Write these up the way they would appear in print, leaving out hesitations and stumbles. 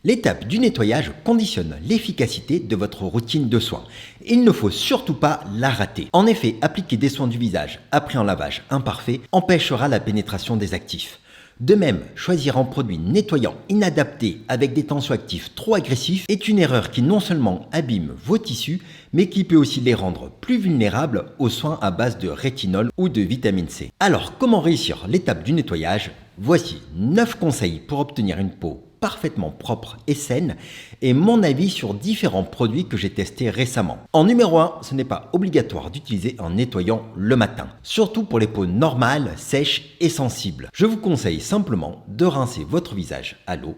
L'étape du nettoyage conditionne l'efficacité de votre routine de soins. Il ne faut surtout pas la rater. En effet, appliquer des soins du visage après un lavage imparfait empêchera la pénétration des actifs. De même, choisir un produit nettoyant inadapté avec des tensioactifs trop agressifs est une erreur qui non seulement abîme vos tissus, mais qui peut aussi les rendre plus vulnérables aux soins à base de rétinol ou de vitamine C. Alors, comment réussir l'étape du nettoyage? Voici 9 conseils pour obtenir une peau parfaitement propre et saine et mon avis sur différents produits que j'ai testés récemment. En numéro 1, ce n'est pas obligatoire d'utiliser un nettoyant le matin, surtout pour les peaux normales, sèches et sensibles. Je vous conseille simplement de rincer votre visage à l'eau,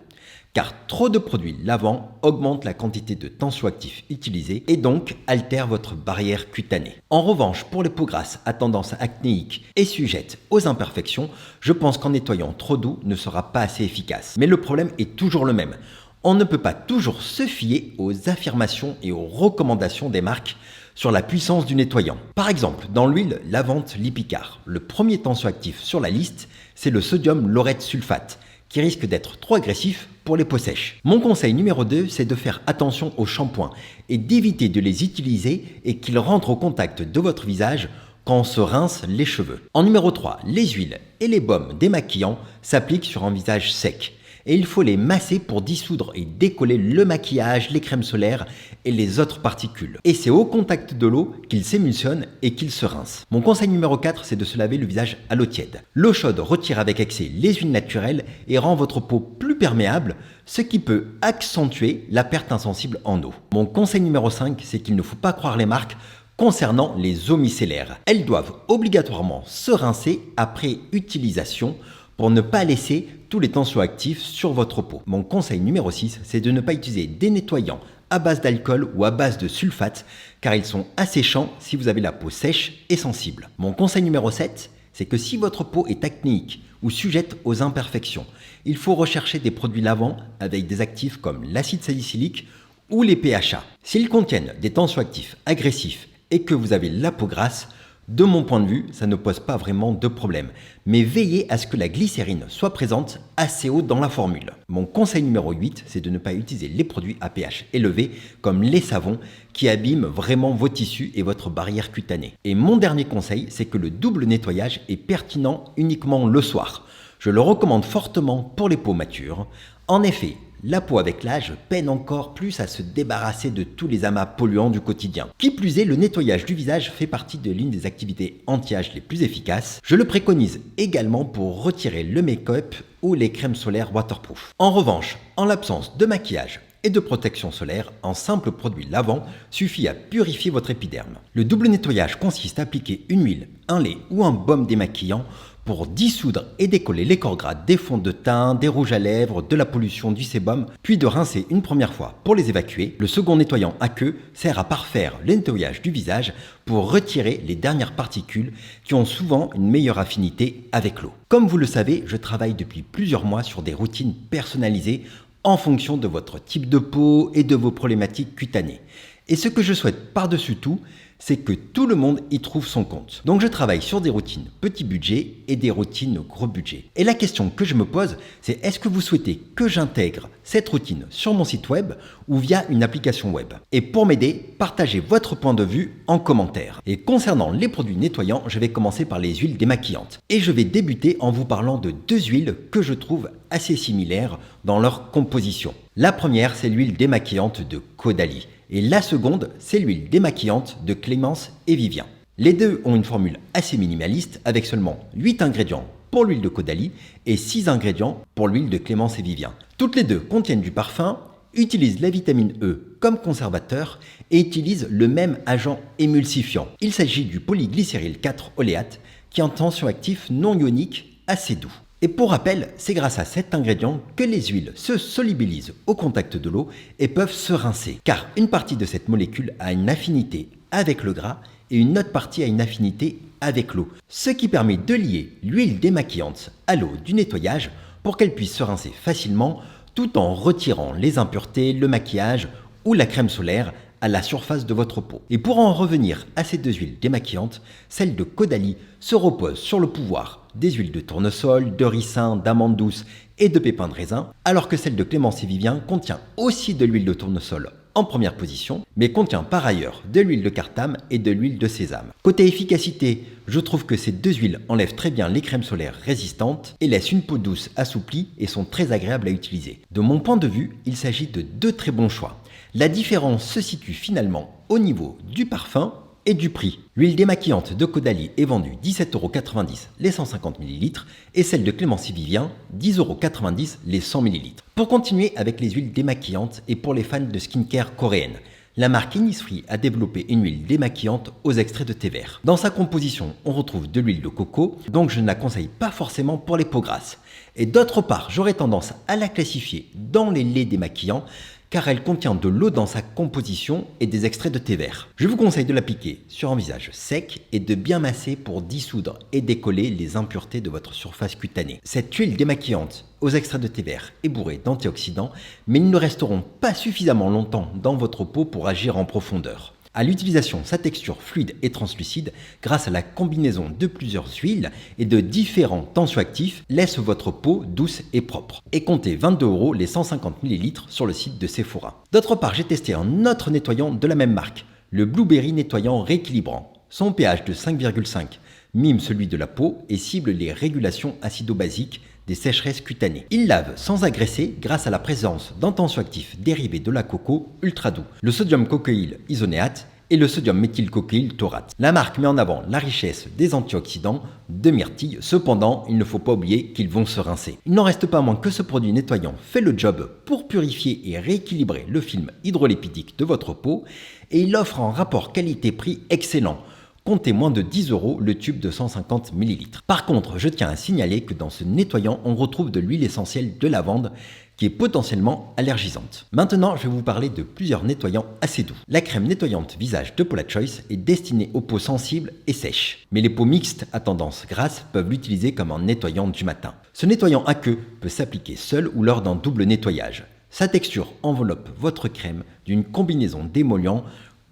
car trop de produits lavants augmentent la quantité de tensioactifs utilisés et donc altèrent votre barrière cutanée. En revanche, pour les peaux grasses à tendance acnéique et sujettes aux imperfections, je pense qu'en nettoyant trop doux ne sera pas assez efficace. Mais le problème est toujours le même. On ne peut pas toujours se fier aux affirmations et aux recommandations des marques sur la puissance du nettoyant. Par exemple, dans l'huile Lavante Lipicard, le premier tensioactif sur la liste, c'est le sodium laureth sulfate, qui risque d'être trop agressif pour les peaux sèches. Mon conseil numéro 2, c'est de faire attention aux shampoings et d'éviter de les utiliser et qu'ils rentrent au contact de votre visage quand on se rince les cheveux. En numéro 3, les huiles et les baumes démaquillants s'appliquent sur un visage sec. Et il faut les masser pour dissoudre et décoller le maquillage, les crèmes solaires et les autres particules. Et c'est au contact de l'eau qu'ils s'émulsionnent et qu'ils se rincent. Mon conseil numéro 4, c'est de se laver le visage à l'eau tiède. L'eau chaude retire avec excès les huiles naturelles et rend votre peau plus perméable, ce qui peut accentuer la perte insensible en eau. Mon conseil numéro 5, c'est qu'il ne faut pas croire les marques concernant les eaux micellaires. Elles doivent obligatoirement se rincer après utilisation pour ne pas laisser tous les tensioactifs sur votre peau. Mon conseil numéro 6, c'est de ne pas utiliser des nettoyants à base d'alcool ou à base de sulfate, car ils sont asséchants si vous avez la peau sèche et sensible. Mon conseil numéro 7, c'est que si votre peau est acnéique ou sujette aux imperfections, il faut rechercher des produits lavants avec des actifs comme l'acide salicylique ou les PHA. S'ils contiennent des tensioactifs agressifs et que vous avez la peau grasse, de mon point de vue, ça ne pose pas vraiment de problème, mais veillez à ce que la glycérine soit présente assez haut dans la formule. Mon conseil numéro 8, c'est de ne pas utiliser les produits à pH élevé comme les savons qui abîment vraiment vos tissus et votre barrière cutanée. Et mon dernier conseil, c'est que le double nettoyage est pertinent uniquement le soir. Je le recommande fortement pour les peaux matures. En effet, la peau avec l'âge peine encore plus à se débarrasser de tous les amas polluants du quotidien. Qui plus est, le nettoyage du visage fait partie de l'une des activités anti-âge les plus efficaces. Je le préconise également pour retirer le make-up ou les crèmes solaires waterproof. En revanche, en l'absence de maquillage et de protection solaire, un simple produit lavant suffit à purifier votre épiderme. Le double nettoyage consiste à appliquer une huile, un lait ou un baume démaquillant pour dissoudre et décoller les corps gras des fonds de teint, des rouges à lèvres, de la pollution, du sébum, puis de rincer une première fois pour les évacuer. Le second nettoyant à queue sert à parfaire le nettoyage du visage pour retirer les dernières particules qui ont souvent une meilleure affinité avec l'eau. Comme vous le savez, je travaille depuis plusieurs mois sur des routines personnalisées en fonction de votre type de peau et de vos problématiques cutanées. Et ce que je souhaite par-dessus tout, c'est que tout le monde y trouve son compte. Donc je travaille sur des routines petit budget et des routines gros budget. Et la question que je me pose, c'est est-ce que vous souhaitez que j'intègre cette routine sur mon site web ou via une application web? Et pour m'aider, partagez votre point de vue en commentaire. Et concernant les produits nettoyants, je vais commencer par les huiles démaquillantes. Et je vais débuter en vous parlant de deux huiles que je trouve assez similaires dans leur composition. La première, c'est l'huile démaquillante de Caudalie. Et la seconde, c'est l'huile démaquillante de Clémence et Vivien. Les deux ont une formule assez minimaliste avec seulement 8 ingrédients pour l'huile de Caudalie et 6 ingrédients pour l'huile de Clémence et Vivien. Toutes les deux contiennent du parfum, utilisent la vitamine E comme conservateur et utilisent le même agent émulsifiant. Il s'agit du polyglycéryl 4 oléate qui est un tensioactif non ionique assez doux. Et pour rappel, c'est grâce à cet ingrédient que les huiles se solubilisent au contact de l'eau et peuvent se rincer. Car une partie de cette molécule a une affinité avec le gras et une autre partie a une affinité avec l'eau. Ce qui permet de lier l'huile démaquillante à l'eau du nettoyage pour qu'elle puisse se rincer facilement tout en retirant les impuretés, le maquillage ou la crème solaire à la surface de votre peau. Et pour en revenir à ces deux huiles démaquillantes, celle de Caudalie se repose sur le pouvoir des huiles de tournesol, de ricin, d'amande douce et de pépins de raisin, alors que celle de Clémence et Vivien contient aussi de l'huile de tournesol en première position, mais contient par ailleurs de l'huile de cartame et de l'huile de sésame. Côté efficacité, je trouve que ces deux huiles enlèvent très bien les crèmes solaires résistantes et laissent une peau douce assouplie et sont très agréables à utiliser. De mon point de vue, il s'agit de deux très bons choix. La différence se situe finalement au niveau du parfum et du prix. L'huile démaquillante de Caudalie est vendue 17,90 € les 150 ml et celle de Clémence et Vivien 10,90 € les 100 ml. Pour continuer avec les huiles démaquillantes et pour les fans de skincare coréenne, la marque Innisfree a développé une huile démaquillante aux extraits de thé vert. Dans sa composition, on retrouve de l'huile de coco, donc je ne la conseille pas forcément pour les peaux grasses. Et d'autre part, j'aurais tendance à la classifier dans les laits démaquillants car elle contient de l'eau dans sa composition et des extraits de thé vert. Je vous conseille de l'appliquer sur un visage sec et de bien masser pour dissoudre et décoller les impuretés de votre surface cutanée. Cette huile démaquillante aux extraits de thé vert est bourrée d'antioxydants, mais ils ne resteront pas suffisamment longtemps dans votre peau pour agir en profondeur. À l'utilisation, sa texture fluide et translucide, grâce à la combinaison de plusieurs huiles et de différents tensioactifs, laisse votre peau douce et propre. Et comptez 22 € les 150 ml sur le site de Sephora. D'autre part, j'ai testé un autre nettoyant de la même marque, le Blueberry Nettoyant Rééquilibrant. Son pH de 5,5 mime celui de la peau et cible les régulations acido-basiques des sécheresses cutanées. Il lave sans agresser grâce à la présence d'un tensioactif dérivé de la coco ultra doux, le sodium cocoïl isonéate et le sodium méthylcocoïl taurate. La marque met en avant la richesse des antioxydants de myrtille, cependant il ne faut pas oublier qu'ils vont se rincer. Il n'en reste pas moins que ce produit nettoyant fait le job pour purifier et rééquilibrer le film hydrolipidique de votre peau et il offre un rapport qualité-prix excellent. Comptez moins de 10 € le tube de 150 ml. Par contre, je tiens à signaler que dans ce nettoyant, on retrouve de l'huile essentielle de lavande qui est potentiellement allergisante. Maintenant, je vais vous parler de plusieurs nettoyants assez doux. La crème nettoyante visage de Paula Choice est destinée aux peaux sensibles et sèches, mais les peaux mixtes à tendance grasse peuvent l'utiliser comme un nettoyant du matin. Ce nettoyant à queue peut s'appliquer seul ou lors d'un double nettoyage. Sa texture enveloppe votre crème d'une combinaison d'émollients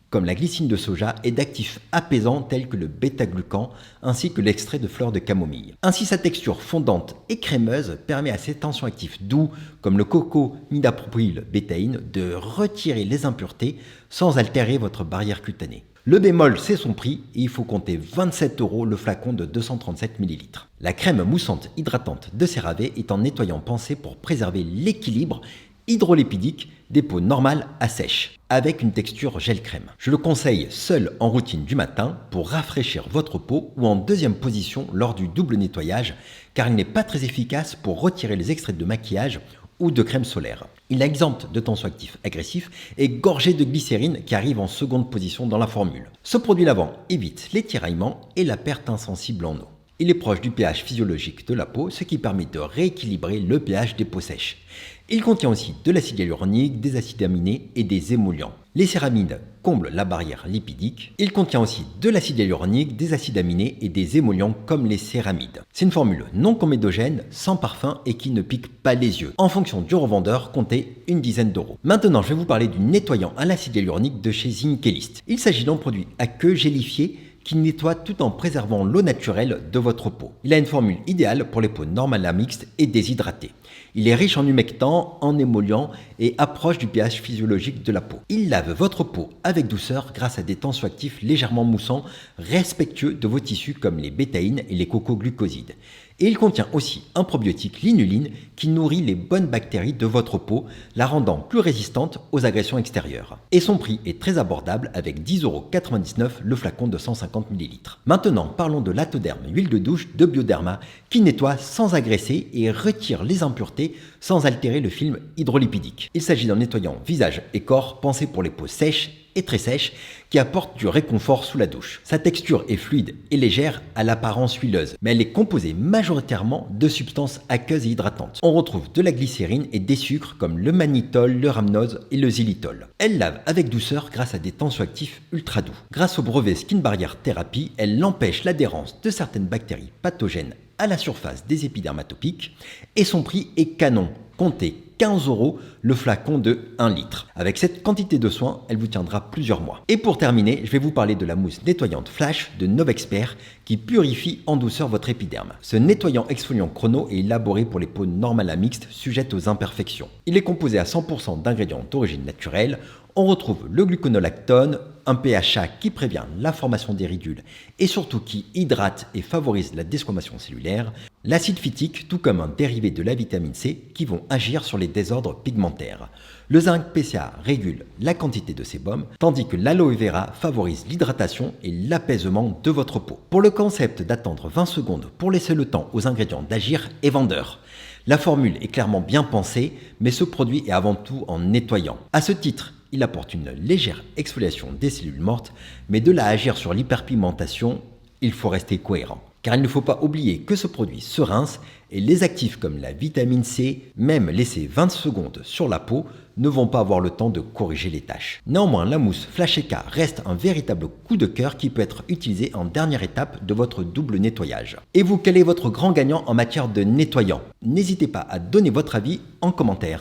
comme la glycine de soja et d'actifs apaisants tels que le bêta-glucan ainsi que l'extrait de fleurs de camomille. Ainsi, sa texture fondante et crémeuse permet à ces tensioactifs doux comme le coco-midapropyl bétaïne de retirer les impuretés sans altérer votre barrière cutanée. Le bémol, c'est son prix et il faut compter 27 € le flacon de 237 ml. La crème moussante hydratante de CeraVe est un nettoyant pensé pour préserver l'équilibre hydrolipidique des peaux normales à sèche, avec une texture gel crème. Je le conseille seul en routine du matin pour rafraîchir votre peau ou en deuxième position lors du double nettoyage, car il n'est pas très efficace pour retirer les extraits de maquillage ou de crème solaire. Il est exempt de tensioactifs agressifs et gorgé de glycérine qui arrive en seconde position dans la formule. Ce produit lavant évite les tiraillements et la perte insensible en eau. Il est proche du pH physiologique de la peau, ce qui permet de rééquilibrer le pH des peaux sèches. Il contient aussi de l'acide hyaluronique, des acides aminés et des émollients. Les céramides comblent la barrière lipidique. Il contient aussi de l'acide hyaluronique, des acides aminés et des émollients comme les céramides. C'est une formule non comédogène, sans parfum et qui ne pique pas les yeux. En fonction du revendeur, comptez une dizaine d'euros. Maintenant, je vais vous parler du nettoyant à l'acide hyaluronique de chez Zinkelist. Il s'agit d'un produit à queue gélifiée qui nettoie tout en préservant l'eau naturelle de votre peau. Il a une formule idéale pour les peaux normales à mixtes et déshydratées. Il est riche en humectants, en émollients et approche du pH physiologique de la peau. Il lave votre peau avec douceur grâce à des tensioactifs légèrement moussants, respectueux de vos tissus comme les bétaïnes et les cocoglucosides. Et il contient aussi un probiotique, l'inuline, qui nourrit les bonnes bactéries de votre peau, la rendant plus résistante aux agressions extérieures. Et son prix est très abordable avec 10,99 € le flacon de 150 ml. Maintenant, parlons de l'Atoderm, huile de douche de Bioderma, qui nettoie sans agresser et retire les impuretés sans altérer le film hydrolipidique. Il s'agit d'un nettoyant visage et corps pensé pour les peaux sèches et très sèche qui apporte du réconfort sous la douche. Sa texture est fluide et légère à l'apparence huileuse, mais elle est composée majoritairement de substances aqueuses et hydratantes. On retrouve de la glycérine et des sucres comme le mannitol, le rhamnose et le xylitol. Elle lave avec douceur grâce à des tensioactifs ultra doux. Grâce au brevet Skin Barrier Therapy, elle empêche l'adhérence de certaines bactéries pathogènes à la surface des épidermes atopiques et son prix est canon. Comptez 15 € le flacon de 1 litre. Avec cette quantité de soin, elle vous tiendra plusieurs mois. Et pour terminer, je vais vous parler de la mousse nettoyante Flash de Novexpert qui purifie en douceur votre épiderme. Ce nettoyant exfoliant chrono est élaboré pour les peaux normales à mixtes sujettes aux imperfections. Il est composé à 100% d'ingrédients d'origine naturelle. On retrouve le gluconolactone, un PHA qui prévient la formation des ridules et surtout qui hydrate et favorise la desquamation cellulaire, l'acide phytique tout comme un dérivé de la vitamine C qui vont agir sur les désordres pigmentaires. Le zinc PCA régule la quantité de sébum, tandis que l'aloe vera favorise l'hydratation et l'apaisement de votre peau. Pour le concept d'attendre 20 secondes pour laisser le temps aux ingrédients d'agir est vendeur. La formule est clairement bien pensée, mais ce produit est avant tout en nettoyant. À ce titre, il apporte une légère exfoliation des cellules mortes, mais de là à agir sur l'hyperpigmentation, il faut rester cohérent. Car il ne faut pas oublier que ce produit se rince et les actifs comme la vitamine C, même laissés 20 secondes sur la peau, ne vont pas avoir le temps de corriger les taches. Néanmoins, la mousse Flash EK reste un véritable coup de cœur qui peut être utilisé en dernière étape de votre double nettoyage. Et vous, quel est votre grand gagnant en matière de nettoyant? N'hésitez pas à donner votre avis en commentaire.